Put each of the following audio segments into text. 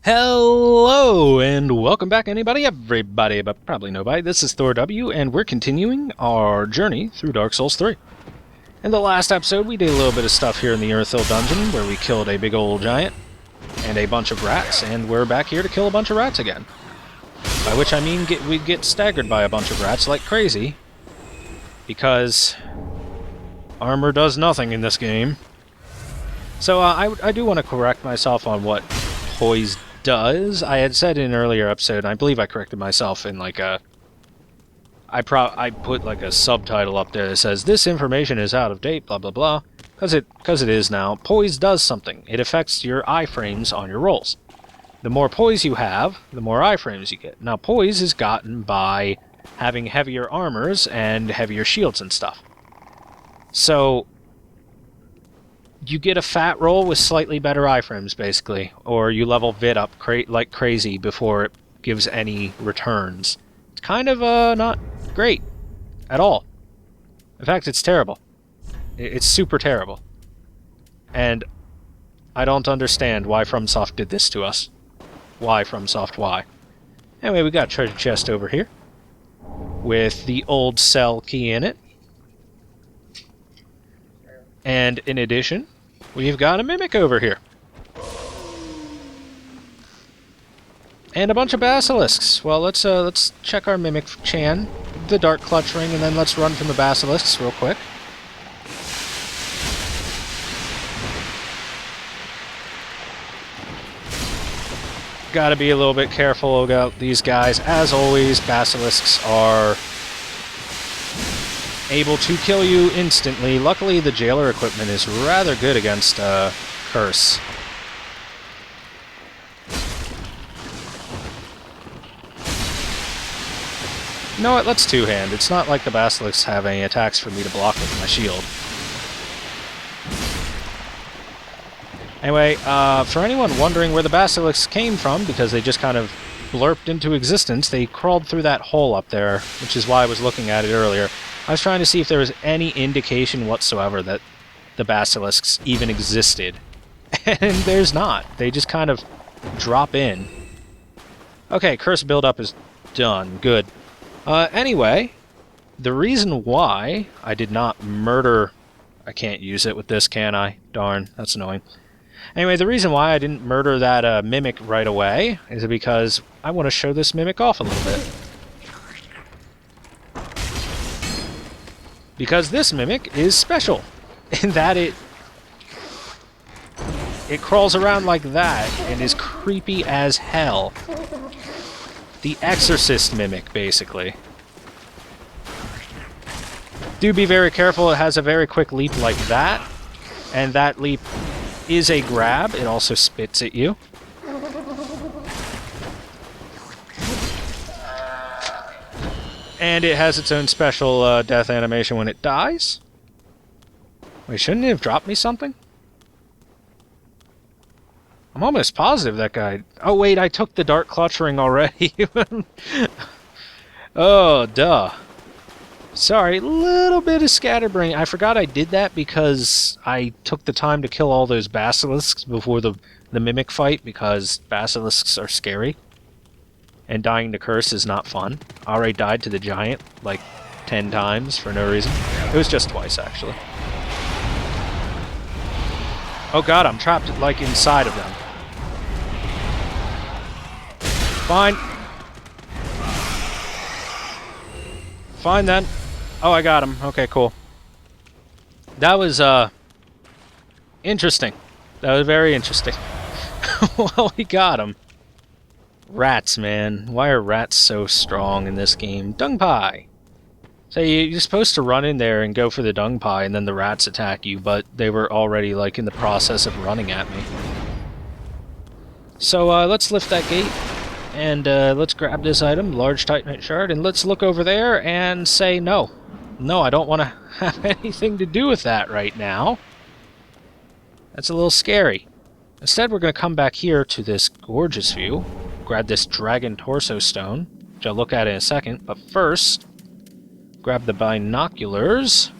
Hello, and welcome back, everybody, but probably nobody. This is ThorW, and we're continuing our journey through Dark Souls 3. In the last episode, we did a little bit of stuff here in the Earthhill dungeon, where we killed a big old giant and a bunch of rats, and we're back here to kill a bunch of rats again. By which I mean we get staggered by a bunch of rats like crazy, because armor does nothing in this game. So I do want to correct myself on what poise does. I had said in an earlier episode, and I believe I corrected myself in like a... I put like a subtitle up there that says, this information is out of date, blah blah blah, because it is now. Poise does something. It affects your iframes on your rolls. The more poise you have, the more iframes you get. Now poise is gotten by having heavier armors and heavier shields and stuff. So you get a fat roll with slightly better iframes, basically, or you level vid up like crazy before it gives any returns. It's kind of not great at all. In fact, it's terrible. It's super terrible. And I don't understand why FromSoft did this to us. Why, FromSoft, why? Anyway, we got a treasure chest over here with the old cell key in it. And in addition, we've got a Mimic over here. And a bunch of basilisks. Well, let's check our Mimic Chan, the Dark Clutch Ring, and then let's run from the basilisks real quick. Gotta be a little bit careful about these guys. As always, basilisks are able to kill you instantly. Luckily, the jailer equipment is rather good against curse. You know what? Let's two-hand. It's not like the basilisks have any attacks for me to block with my shield. Anyway, for anyone wondering where the basilisks came from, because they just kind of blurped into existence, they crawled through that hole up there, which is why I was looking at it earlier. I was trying to see if there was any indication whatsoever that the basilisks even existed. And there's not. They just kind of drop in. Okay, curse buildup is done. Good. Anyway, the reason why I did not murder... I can't use it with this, can I? Darn, that's annoying. Anyway, the reason why I didn't murder that Mimic right away is because I want to show this Mimic off a little bit. Because this Mimic is special, in that it crawls around like that and is creepy as hell. The Exorcist Mimic, basically. Do be very careful, it has a very quick leap like that, and that leap is a grab. It also spits at you. And it has its own special death animation when it dies. Wait, shouldn't it have dropped me something? I'm almost positive that guy... Oh wait, I took the Dark Clutch Ring already. Oh, duh. Sorry, little bit of scatterbrain. I forgot I did that because I took the time to kill all those basilisks before the Mimic fight, because basilisks are scary. And dying to curse is not fun. I already died to the giant like 10 times for no reason. It was just twice, actually. Oh god, I'm trapped like inside of them. Fine. Fine then. Oh, I got him. Okay, cool. That was, interesting. That was very interesting. Well, we got him. Rats, man. Why are rats so strong in this game? Dung pie! So you're supposed to run in there and go for the dung pie, and then the rats attack you, but they were already, like, in the process of running at me. So, let's lift that gate. And let's grab this item, large titanite shard, and let's look over there and say no. No, I don't want to have anything to do with that right now. That's a little scary. Instead, we're going to come back here to this gorgeous view, grab this dragon torso stone, which I'll look at in a second, but first, grab the binoculars,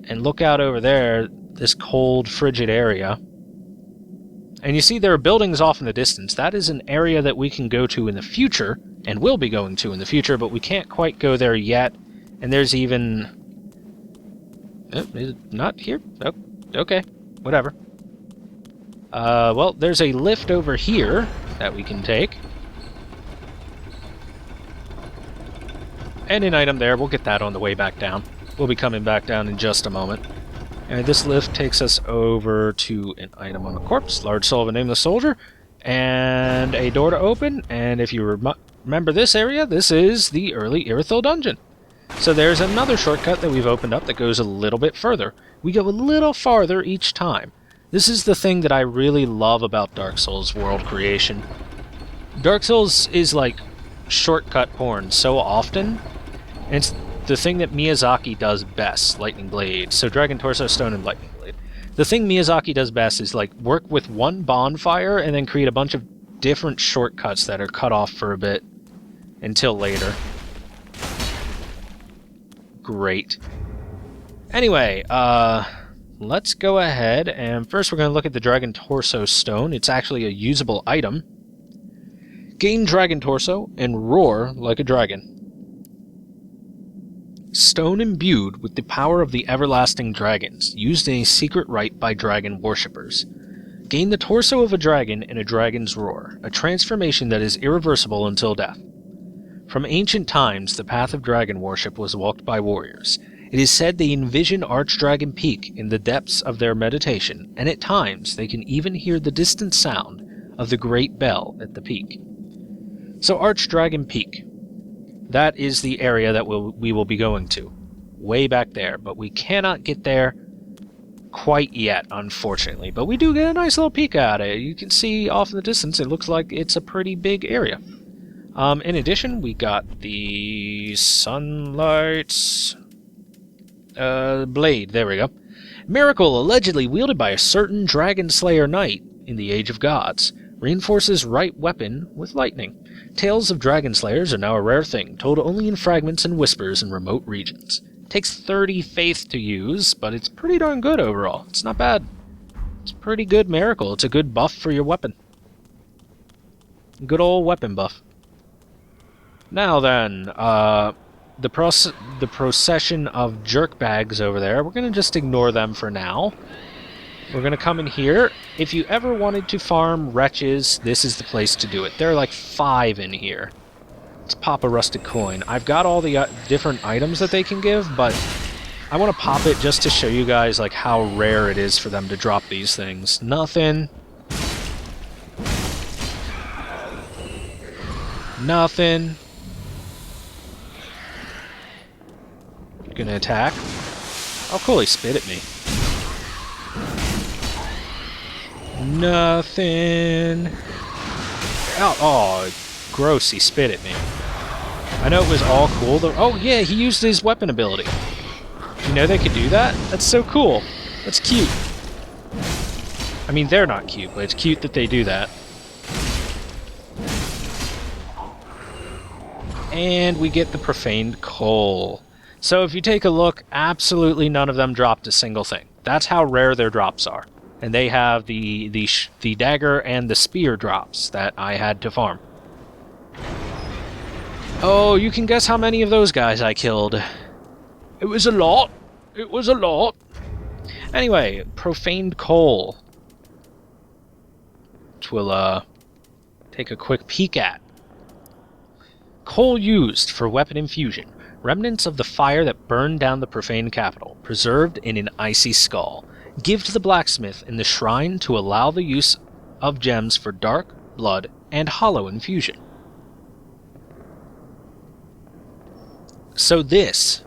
and look out over there, this cold, frigid area. And you see there are buildings off in the distance. That is an area that we can go to in the future, and will be going to in the future, but we can't quite go there yet. And there's even... is it not here? Oh, okay. Whatever. Well, there's a lift over here that we can take. And an item there. We'll get that on the way back down. We'll be coming back down in just a moment. And this lift takes us over to an item on the corpse. Large soul of a nameless soldier. And a door to open. And if you remember this area, this is the early Irithyll dungeon. So there's another shortcut that we've opened up that goes a little bit further. We go a little farther each time. This is the thing that I really love about Dark Souls world creation. Dark Souls is like shortcut porn so often. And it's the thing that Miyazaki does best, Lightning Blade. So Dragon Torso Stone and Lightning Blade. The thing Miyazaki does best is like work with one bonfire and then create a bunch of different shortcuts that are cut off for a bit until later. Great. Anyway, let's go ahead and first we're going to look at the Dragon Torso Stone. It's actually a usable item. Gain Dragon Torso and roar like a dragon. Stone imbued with the power of the everlasting dragons, used in a secret rite by dragon worshippers. Gain the torso of a dragon and a dragon's roar, a transformation that is irreversible until death. From ancient times, the path of dragon worship was walked by warriors. It is said they envision Archdragon Peak in the depths of their meditation, and at times they can even hear the distant sound of the great bell at the peak. So Archdragon Peak. That is the area that we will be going to. Way back there, but we cannot get there quite yet, unfortunately. But we do get a nice little peek at it. You can see off in the distance, it looks like it's a pretty big area. In addition, we got the Sunlight's blade. There we go. Miracle allegedly wielded by a certain Dragon Slayer Knight in the Age of Gods. Reinforces right weapon with lightning. Tales of Dragon Slayers are now a rare thing, told only in fragments and whispers in remote regions. Takes 30 faith to use, but it's pretty darn good overall. It's not bad. It's a pretty good miracle. It's a good buff for your weapon. Good old weapon buff. Now then, the procession of jerkbags over there, we're going to just ignore them for now. We're going to come in here. If you ever wanted to farm wretches, this is the place to do it. There are like 5 in here. Let's pop a rusted coin. I've got all the different items that they can give, but I want to pop it just to show you guys like how rare it is for them to drop these things. Nothing. Nothing. Gonna attack. Oh cool, he spit at me. Nothing. Oh, gross, he spit at me. I know it was all cool though. Oh yeah, he used his weapon ability. You know they could do that? That's so cool. That's cute. I mean, they're not cute, but it's cute that they do that. And we get the Profaned Coal. So if you take a look, absolutely none of them dropped a single thing. That's how rare their drops are. And they have the dagger and the spear drops that I had to farm. Oh, you can guess how many of those guys I killed. It was a lot. It was a lot. Anyway, Profaned Coal. Which we'll take a quick peek at. Coal used for weapon infusion. Remnants of the fire that burned down the Profaned Capital, preserved in an icy skull. Give to the blacksmith in the shrine to allow the use of gems for dark, blood, and hollow infusion. So this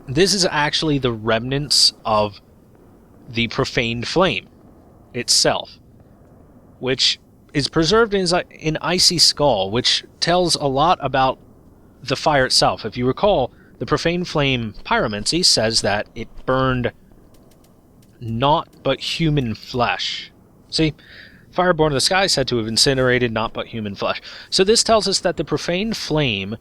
is actually the remnants of the Profaned Flame itself, which is preserved in an icy skull, which tells a lot about the fire itself. If you recall, the Profaned Flame pyromancy says that it burned naught but human flesh. See? Fire born in the sky said to have incinerated naught but human flesh. So this tells us that the Profaned Flame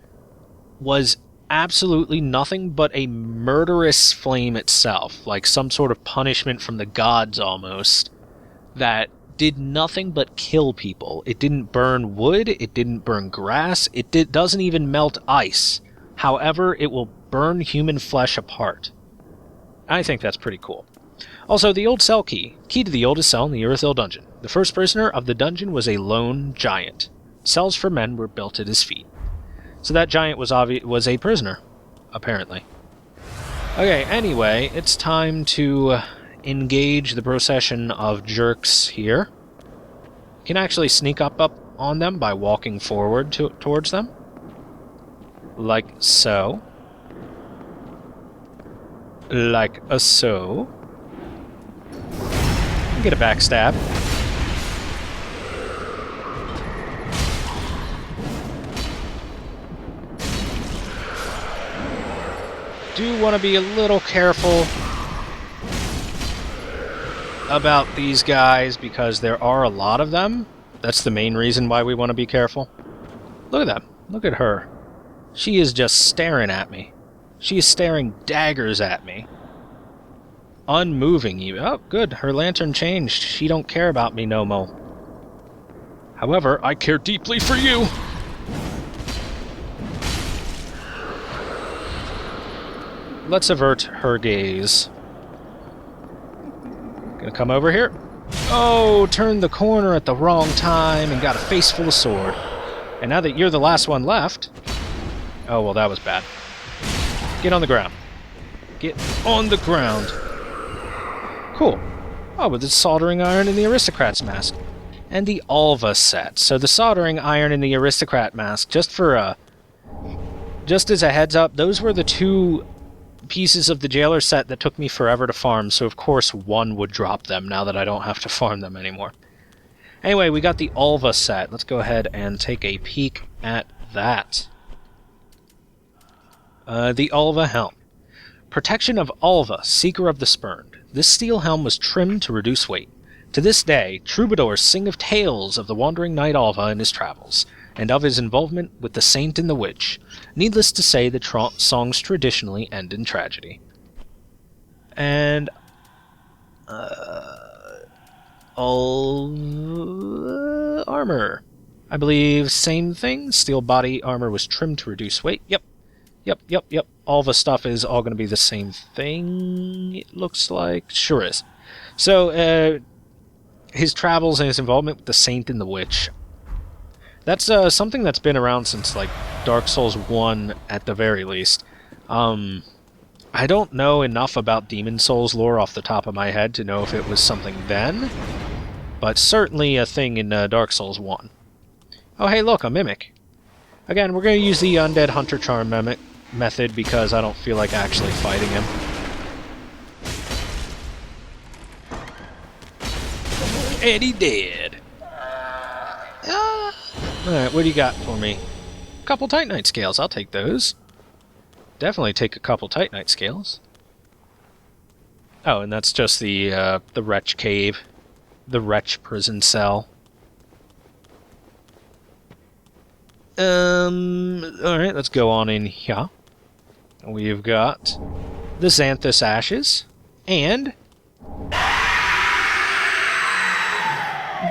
was absolutely nothing but a murderous flame itself, like some sort of punishment from the gods almost, that did nothing but kill people. It didn't burn wood, it didn't burn grass, doesn't even melt ice. However, it will burn human flesh apart. I think that's pretty cool. Also, the old cell key. Key to the oldest cell in the Urthil dungeon. The first prisoner of the dungeon was a lone giant. Cells for men were built at his feet. So that giant was a prisoner, apparently. Okay, anyway, it's time to engage the procession of jerks here. You can actually sneak up on them by walking forward towards them. Like so. Like so. Get a backstab. Do want to be a little careful about these guys because there are a lot of them. That's the main reason why we want to be careful. Look at them. Look at her. She is just staring at me. She is staring daggers at me. Unmoving even. Oh, good. Her lantern changed. She don't care about me no more. However, I care deeply for you. Let's avert her gaze. Gonna come over here. Oh, turned the corner at the wrong time and got a face full of sword. And now that you're the last one left... Oh, well, that was bad. Get on the ground. Get on the ground. Cool. Oh, with the soldering iron and the aristocrat's mask. And the Alva set. So the soldering iron and the aristocrat mask, just as a heads up, those were the two pieces of the jailer set that took me forever to farm, so of course one would drop them now that I don't have to farm them anymore. Anyway, we got the Alva set. Let's go ahead and take a peek at that. The Alva helm. Protection of Alva, Seeker of the Spurned. This steel helm was trimmed to reduce weight. To this day, troubadours sing of tales of the wandering knight Alva and his travels, and of his involvement with the saint and the witch. Needless to say, the songs traditionally end in tragedy. And... armor. I believe same thing. Steel body armor was trimmed to reduce weight. Yep. All the stuff is all going to be the same thing, it looks like. Sure is. So, his travels and his involvement with the saint and the witch. That's something that's been around since, like, Dark Souls 1 at the very least. I don't know enough about Demon Souls lore off the top of my head to know if it was something then, but certainly a thing in Dark Souls 1. Oh, hey, look, a Mimic. Again, we're going to use the Undead Hunter Charm method because I don't feel like actually fighting him. And he dead. Alright, what do you got for me? A couple Titanite scales, I'll take those. Definitely take a couple Titanite scales. Oh, and that's just the Wretch Cave. The Wretch Prison Cell. Alright, let's go on in here. We've got the Xanthus Ashes, and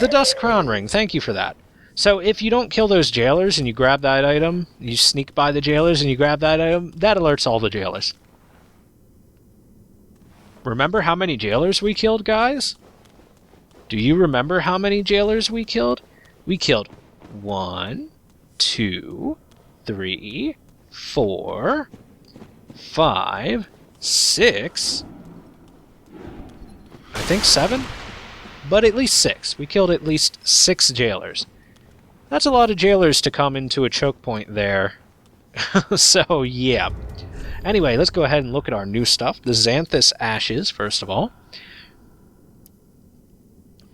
the Dust Crown Ring. Thank you for that. So if you don't kill those jailers and you grab that item, you sneak by the jailers and you grab that item, that alerts all the jailers. Remember how many jailers we killed, guys? Do you remember how many jailers we killed? We killed 1, 2, 3, 4, 5, 6, I think 7, but at least 6. We killed at least 6 jailers. That's a lot of jailers to come into a choke point there. So, yeah. Anyway, let's go ahead and look at our new stuff. The Xanthus Ashes, first of all.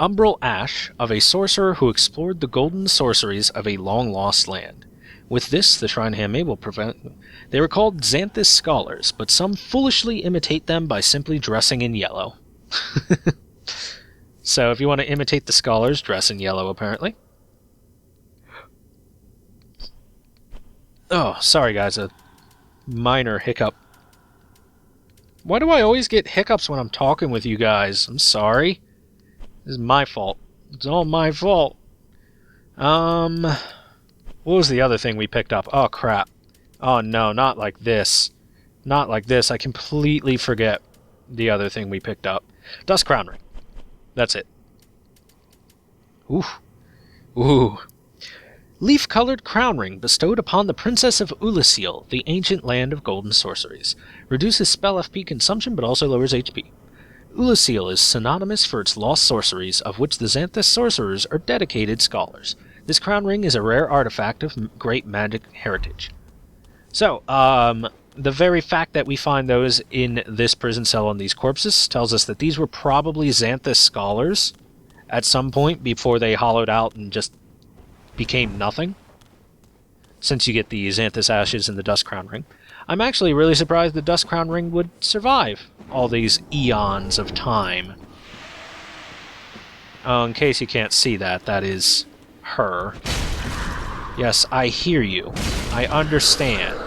Umbral Ash of a sorcerer who explored the golden sorceries of a long-lost land. With this, the Shrine Handmaid will prevent... They were called Xanthus Scholars, but some foolishly imitate them by simply dressing in yellow. So if you want to imitate the Scholars, dress in yellow, apparently. Oh, sorry guys, a minor hiccup. Why do I always get hiccups when I'm talking with you guys? I'm sorry. This is my fault. It's all my fault. What was the other thing we picked up? Oh, crap. Oh, no, not like this. Not like this. I completely forget the other thing we picked up. Dust Crown Ring. That's it. Ooh. Ooh. Leaf-colored crown ring bestowed upon the Princess of Ulasil, the ancient land of golden sorceries. Reduces spell FP consumption, but also lowers HP. Ulasil is synonymous for its lost sorceries, of which the Xanthus sorcerers are dedicated scholars. This crown ring is a rare artifact of great magic heritage. So, the very fact that we find those in this prison cell on these corpses tells us that these were probably Xanthus scholars at some point before they hollowed out and just became nothing, since you get the Xanthus Ashes and the Dust Crown Ring. I'm actually really surprised the Dust Crown Ring would survive all these eons of time. Oh, in case you can't see that, that is her. Yes, I hear you. I understand.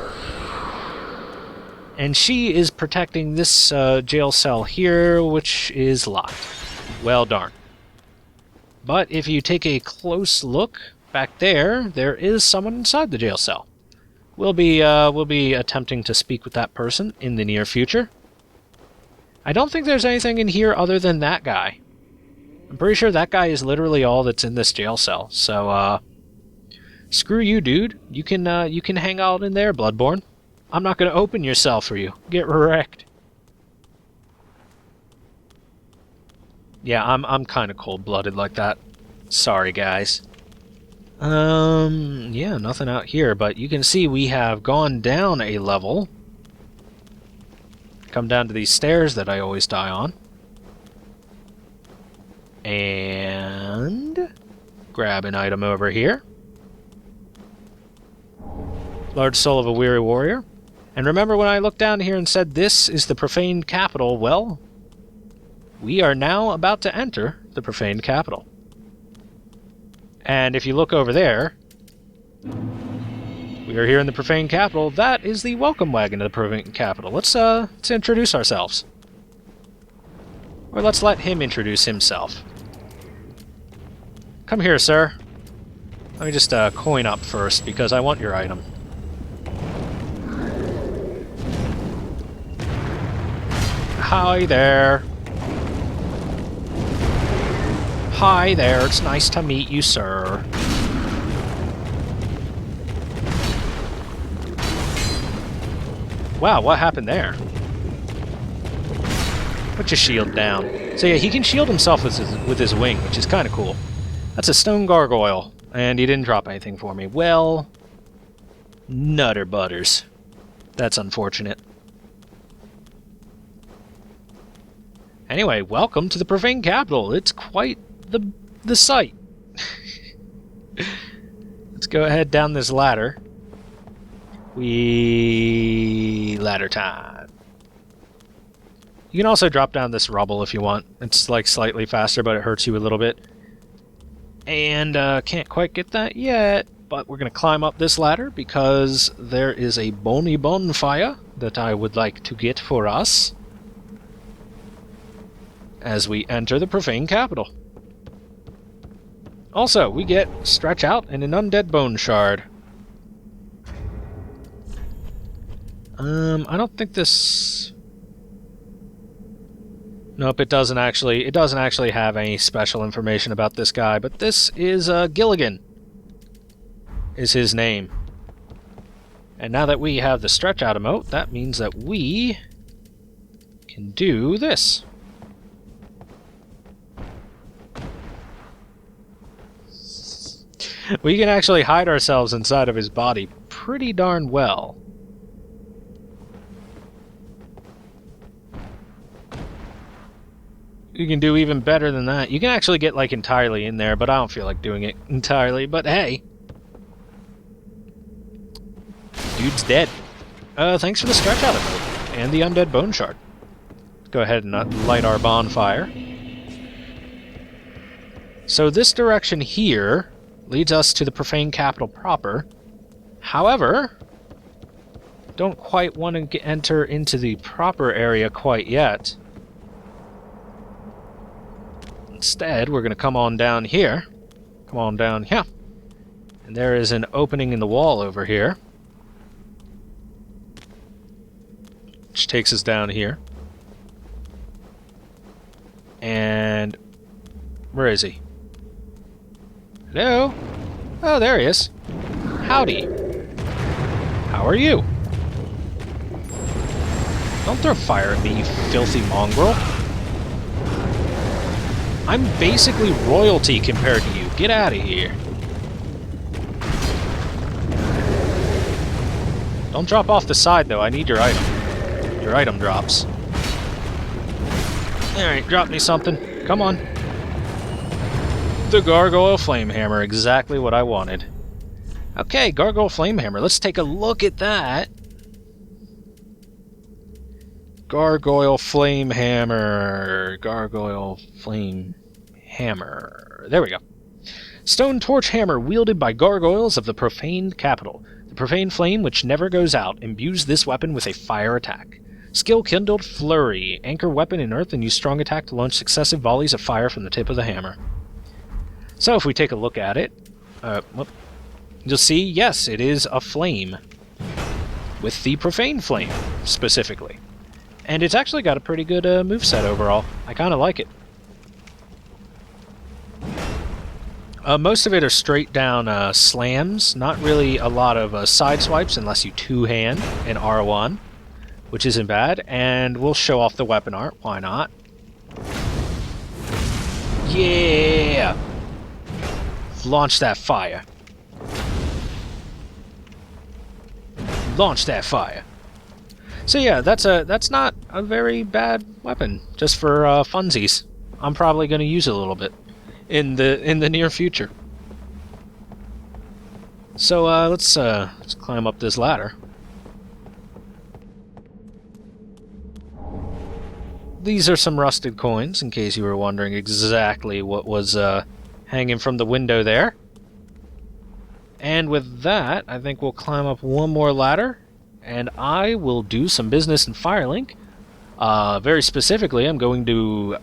And she is protecting this jail cell here, which is locked. Well darn. But if you take a close look back there, there is someone inside the jail cell. We'll be attempting to speak with that person in the near future. I don't think there's anything in here other than that guy. I'm pretty sure that guy is literally all that's in this jail cell. So, screw you, dude. You can hang out in there, Bloodborne. I'm not going to open your cell for you. Get wrecked. Yeah, I'm kind of cold-blooded like that. Sorry, guys. Yeah, nothing out here, but you can see we have gone down a level. Come down to these stairs that I always die on. And grab an item over here. Large Soul of a Weary Warrior. And remember when I looked down here and said this is the Profaned Capital? Well, we are now about to enter the Profaned Capital. And if you look over there, we are here in the Profaned Capital. That is the welcome wagon of the Profaned Capital. Let's introduce ourselves. Or let's let him introduce himself. Come here, sir. Let me just coin up first, because I want your item. Hi there. Hi there, it's nice to meet you, sir. Wow, what happened there? Put your shield down. So yeah, he can shield himself with his wing, which is kind of cool. That's a stone gargoyle, and he didn't drop anything for me. Well, nutter butters. That's unfortunate. Anyway, welcome to the Profaned Capital. It's quite the sight. Let's go ahead down this ladder. Ladder time. You can also drop down this rubble if you want. It's like slightly faster, but it hurts you a little bit. And can't quite get that yet, but we're going to climb up this ladder because there is a bony bonfire that I would like to get for us as we enter the Profaned Capital. Also, we get Stretch Out and an Undead Bone Shard. I don't think this... Nope, it doesn't actually have any special information about this guy, but this is Gilligan is his name. And now that we have the Stretch Out emote, that means that we can do this. We can actually hide ourselves inside of his body pretty darn well. You can do even better than that. You can actually get, like, entirely in there, but I don't feel like doing it entirely. But hey. Dude's dead. Thanks for the Stretch Out emote and the Undead Bone Shard. Let's go ahead and light our bonfire. So this direction here leads us to the Profaned Capital proper. However, don't quite want to enter into the proper area quite yet. Instead, we're going to come on down here. Come on down here. And there is an opening in the wall over here, which takes us down here. And where is he? Hello? Oh, there he is. Howdy. How are you? Don't throw fire at me, you filthy mongrel. I'm basically royalty compared to you. Get out of here. Don't drop off the side, though. I need your item. Your item drops. Alright, drop me something. Come on. The Gargoyle Flamehammer. Exactly what I wanted. Okay, Gargoyle Flamehammer. Let's take a look at that. Gargoyle Flamehammer. Gargoyle Flamehammer. There we go. Stone torch hammer wielded by gargoyles of the Profaned Capital. The Profaned Flame, which never goes out, imbues this weapon with a fire attack. Skill kindled flurry. Anchor weapon in earth and use strong attack to launch successive volleys of fire from the tip of the hammer. So if we take a look at it, you'll see, yes, it is a flame. With the Profaned Flame, specifically. And it's actually got a pretty good moveset overall. I kind of like it. Most of it are straight down slams. Not really a lot of side swipes unless you two-hand in R1, which isn't bad. And we'll show off the weapon art. Why not? Yeah! Launch that fire. Launch that fire. So yeah, that's not a very bad weapon, just for funsies. I'm probably going to use it a little bit in the near future. So let's climb up this ladder. These are some rusted coins, in case you were wondering exactly what was hanging from the window there. And with that, I think we'll climb up one more ladder. And I will do some business in Firelink. Very specifically, I'm going to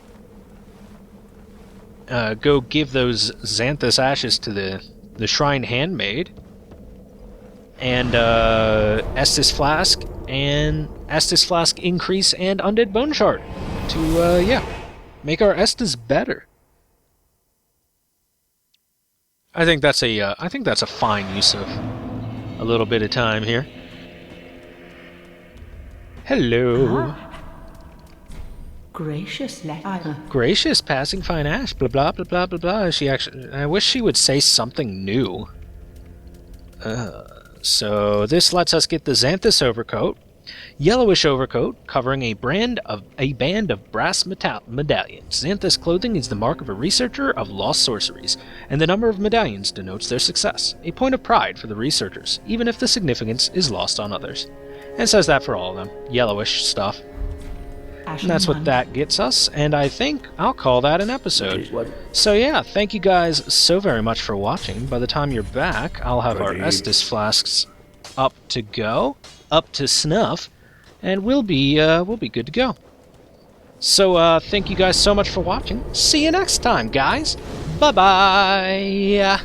go give those Xanthus Ashes to the Shrine Handmaid. And Estus Flask Increase and Undead Bone Shard to, yeah, make our Estus better. I think that's a fine use of a little bit of time here. Hello. Gracious, gracious, passing fine ash. Blah blah blah blah blah blah. She actually, I wish she would say something new. So this lets us get the Xanthus Overcoat, yellowish overcoat covering a band of brass medallions. Xanthus clothing is the mark of a researcher of lost sorceries, and the number of medallions denotes their success. A point of pride for the researchers, even if the significance is lost on others. And it says that for all of them. Yellowish stuff. And that's what that gets us, and I think I'll call that an episode. So yeah, thank you guys so very much for watching. By the time you're back, I'll have our Estus flasks up to go, up to snuff, and we'll be good to go. So thank you guys so much for watching. See you next time, guys. Bye-bye.